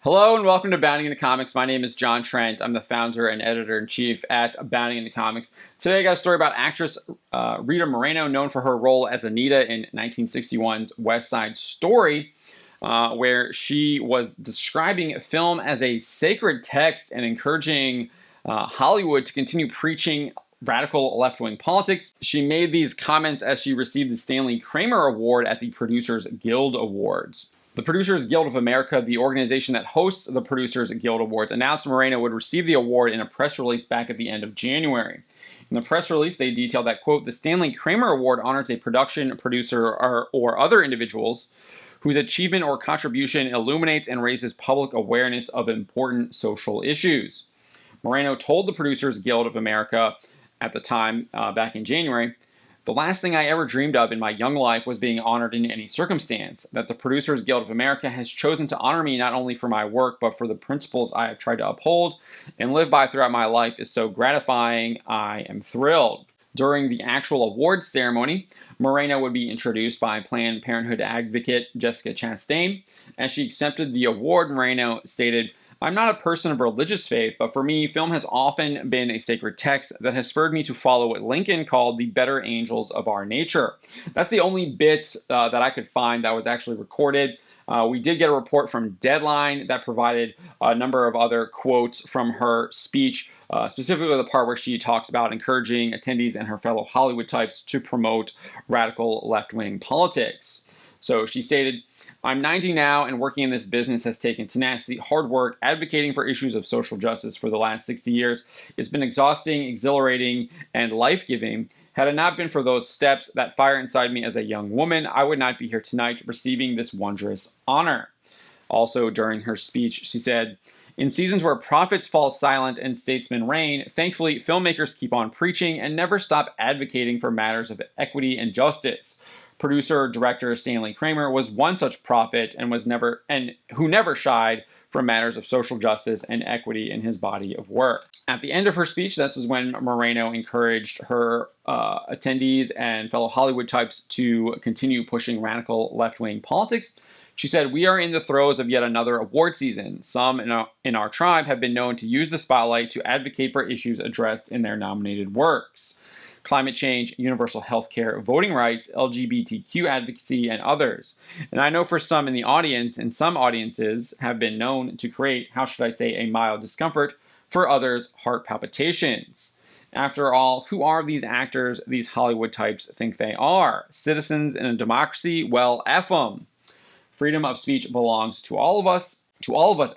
Hello and welcome to Bounding into Comics. My name is John Trent. I'm the founder and editor-in-chief at Bounding into Comics. Today I got a story about actress Rita Moreno, known for her role as Anita in 1961's West Side Story, where she was describing film as a sacred text and encouraging Hollywood to continue preaching radical left-wing politics. She made these comments as she received the Stanley Kramer Award at the Producers Guild Awards. The Producers Guild of America, the organization that hosts the Producers Guild Awards, announced Moreno would receive the award in a press release back at the end of January. In the press release, they detailed that, quote, the Stanley Kramer Award honors a production, producer, or other individuals whose achievement or contribution illuminates and raises public awareness of important social issues. Moreno told the Producers Guild of America at the time, back in January, the last thing I ever dreamed of in my young life was being honored in any circumstance. That the Producers Guild of America has chosen to honor me not only for my work, but for the principles I have tried to uphold and live by throughout my life is so gratifying. I am thrilled. During the actual awards ceremony, Moreno would be introduced by Planned Parenthood advocate Jessica Chastain. As she accepted the award, Moreno stated, I'm not a person of religious faith, but for me, film has often been a sacred text that has spurred me to follow what Lincoln called the better angels of our nature. That's the only bit that I could find that was actually recorded. We did get a report from Deadline that provided a number of other quotes from her speech, specifically the part where she talks about encouraging attendees and her fellow Hollywood types to promote radical left-wing politics. So she stated, I'm 90 now, and working in this business has taken tenacity, hard work, advocating for issues of social justice for the last 60 years. It's been exhausting, exhilarating, and life-giving. Had it not been for those steps, that fire inside me as a young woman, I would not be here tonight receiving this wondrous honor. Also, during her speech, she said, in seasons where prophets fall silent and statesmen reign, thankfully, filmmakers keep on preaching and never stop advocating for matters of equity and justice. Producer-director Stanley Kramer was one such prophet and who never shied from matters of social justice and equity in his body of work. At the end of her speech, this is when Moreno encouraged her attendees and fellow Hollywood types to continue pushing radical left-wing politics. She said, we are in the throes of yet another award season. Some in our tribe have been known to use the spotlight to advocate for issues addressed in their nominated works. Climate change, universal health care, voting rights, LGBTQ advocacy, and others. And I know for some in the audience, and some audiences have been known to create, how should I say, a mild discomfort, for others, heart palpitations. After all, who are these actors these Hollywood types think they are? Citizens in a democracy? Well, F them. Freedom of speech belongs to all of us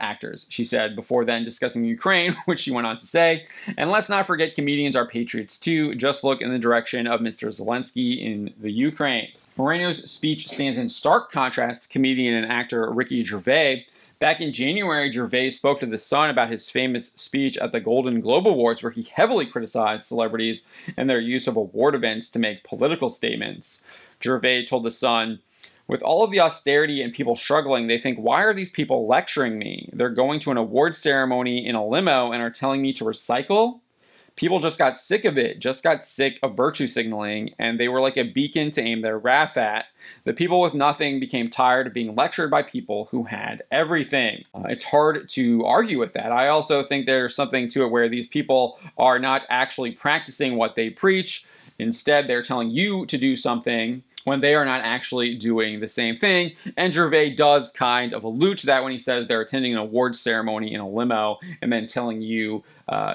actors, she said, before then discussing Ukraine, which she went on to say, and let's not forget comedians are patriots too. Just look in the direction of Mr. Zelensky in the Ukraine. Moreno's speech stands in stark contrast to comedian and actor Ricky Gervais. Back in January, Gervais spoke to The Sun about his famous speech at the Golden Globe Awards, where he heavily criticized celebrities and their use of award events to make political statements. Gervais told The Sun, with all of the austerity and people struggling, they think, why are these people lecturing me? They're going to an awards ceremony in a limo and are telling me to recycle? People just got sick of it, just got sick of virtue signaling, and they were like a beacon to aim their wrath at. The people with nothing became tired of being lectured by people who had everything. It's hard to argue with that. I also think there's something to it where these people are not actually practicing what they preach. Instead, they're telling you to do something when they are not actually doing the same thing. And Gervais does kind of allude to that when he says they're attending an awards ceremony in a limo and then telling you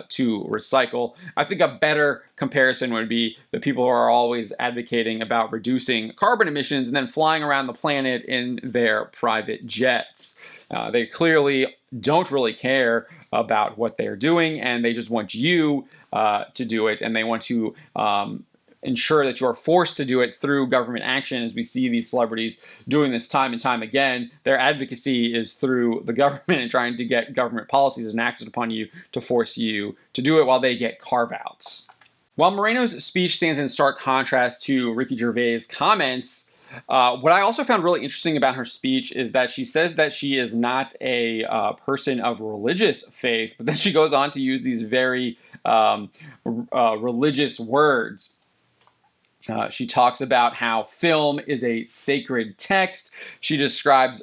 to recycle. I think a better comparison would be the people who are always advocating about reducing carbon emissions and then flying around the planet in their private jets. They clearly don't really care about what they're doing, and they just want you to do it, and they want to ensure that you are forced to do it through government action, as we see these celebrities doing this time and time again. Their advocacy is through the government and trying to get government policies enacted upon you to force you to do it while they get carve-outs. While Moreno's speech stands in stark contrast to Ricky Gervais' comments, what I also found really interesting about her speech is that she says that she is not a person of religious faith, but then she goes on to use these very religious words. She talks about how film is a sacred text. She describes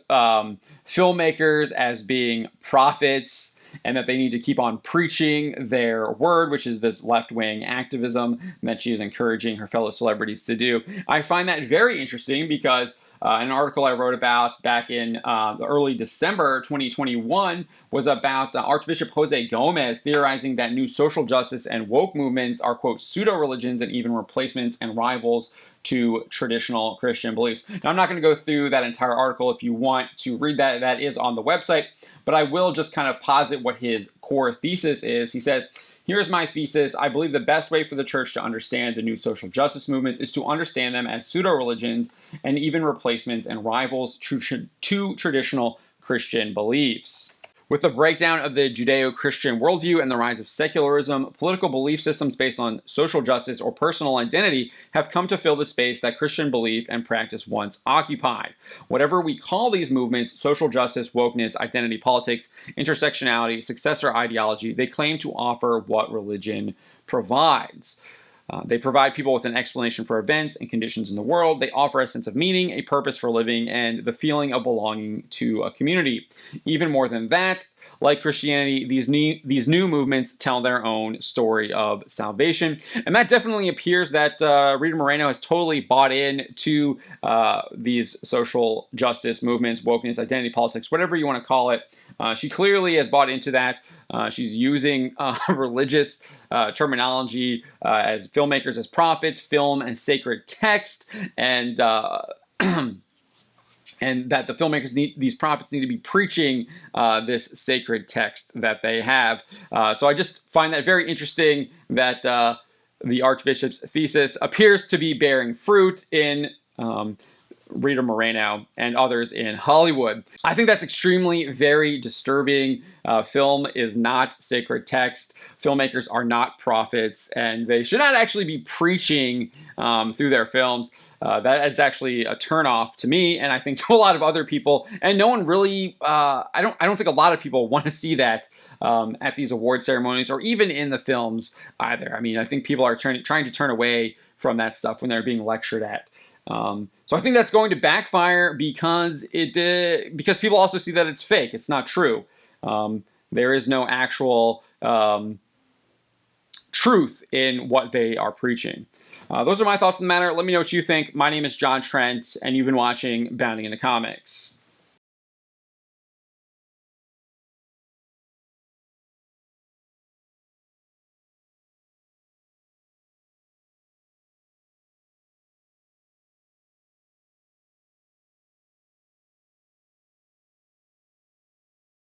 filmmakers as being prophets, and that they need to keep on preaching their word, which is this left-wing activism that she is encouraging her fellow celebrities to do. I find that very interesting because an article I wrote about back in early December 2021 was about Archbishop Jose Gomez theorizing that new social justice and woke movements are, quote, pseudo-religions and even replacements and rivals to traditional Christian beliefs. Now, I'm not going to go through that entire article. If you want to read that, that is on the website, but I will just kind of posit what his core thesis is. He says, here's my thesis. I believe the best way for the church to understand the new social justice movements is to understand them as pseudo-religions and even replacements and rivals to traditional Christian beliefs. With the breakdown of the Judeo-Christian worldview and the rise of secularism, political belief systems based on social justice or personal identity have come to fill the space that Christian belief and practice once occupied. Whatever we call these movements, social justice, wokeness, identity politics, intersectionality, successor ideology, they claim to offer what religion provides. They provide people with an explanation for events and conditions in the world. They offer a sense of meaning, a purpose for living, and the feeling of belonging to a community. Even more than that, like Christianity, these new movements tell their own story of salvation. And that definitely appears that Rita Moreno has totally bought into these social justice movements, wokeness, identity politics, whatever you want to call it. She clearly has bought into that. She's using religious terminology as filmmakers as prophets, film and sacred text, and and that the filmmakers these prophets need to be preaching this sacred text that they have. So I just find that very interesting that the Archbishop's thesis appears to be bearing fruit in Rita Moreno and others in Hollywood. I think that's extremely very disturbing. Film is not sacred text. Filmmakers are not prophets, and they should not actually be preaching through their films. That is actually a turnoff to me, and I think to a lot of other people. And no one really, I don't think a lot of people want to see that at these award ceremonies or even in the films either. I mean, I think people are trying to turn away from that stuff when they're being lectured at. So I think that's going to backfire because because people also see that it's fake. It's not true. There is no actual truth in what they are preaching. Those are my thoughts on the matter. Let me know what you think. My name is John Trent, and you've been watching Bounding into Comics.